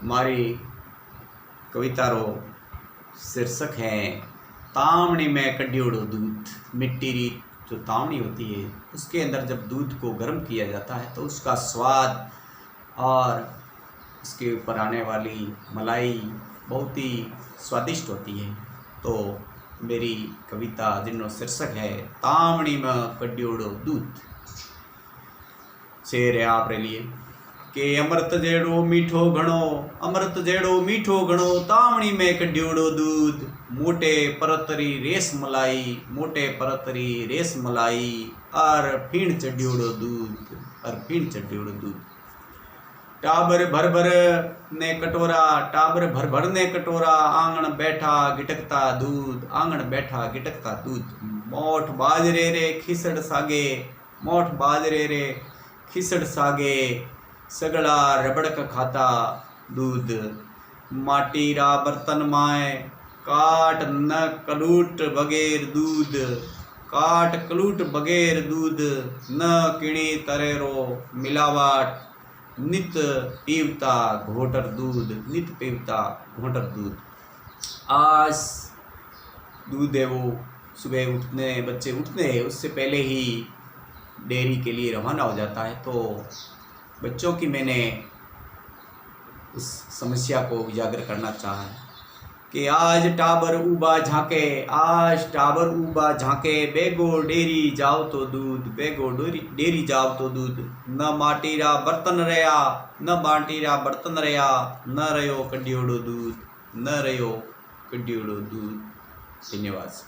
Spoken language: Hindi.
हमारी कविता रो शीर्षक है तावणी में कड्योड़ो दूध। मिट्टी री जो तावणी होती है उसके अंदर जब दूध को गर्म किया जाता है तो उसका स्वाद और उसके ऊपर आने वाली मलाई बहुत ही स्वादिष्ट होती है। तो मेरी कविता जिनो शीर्षक है तावणी में कड्योड़ो दूध। शेर है आप लिए के अमृत जेड़ो मीठो घणो, अमृत जेड़ो मीठो घणो, तावणी में कड्योड़ो दूध। मोटे परतरी रेस मलाई, मोटे परतरी रेस मलाई, और फीण चढ़ियोड़ो दूध, और फीण चढ़ियोड़ो दूध। टाबर भर भर ने कटोरा, टाबर भर भर ने कटोरा, आंगण बैठा गिटकता दूध, आंगण बैठा गिटकता दूध। मोठ बाजरे रे खिसड़ सागे, मोठ बाजरे रे खिसड़ सागे, सगड़ा रबड़क खाता दूध। माटी रा बर्तन माए काट न कलूट बगैर दूध, काट कलूट बगैर दूध। न किणी तरेरो मिलावट, नित पीवता घोटर दूध, नित पीवता घोटर दूध। आज दूध है वो सुबह उठने, बच्चे उठते हैं उससे पहले ही डेयरी के लिए रवाना हो जाता है। तो बच्चों की मैंने उस समस्या को उजागर करना चाहा कि आज टाबर ऊबा झांके, आज टाबर ऊबा झांके, बेगो डेरी जाओ तो दूध, बेगो डेरी जाओ तो दूध। न माटीरा बर्तन रहा, न माटीरा बर्तन रहा, न रहो कड्योड़ो दूध, न रहो कड्योड़ो दूध। धन्यवाद।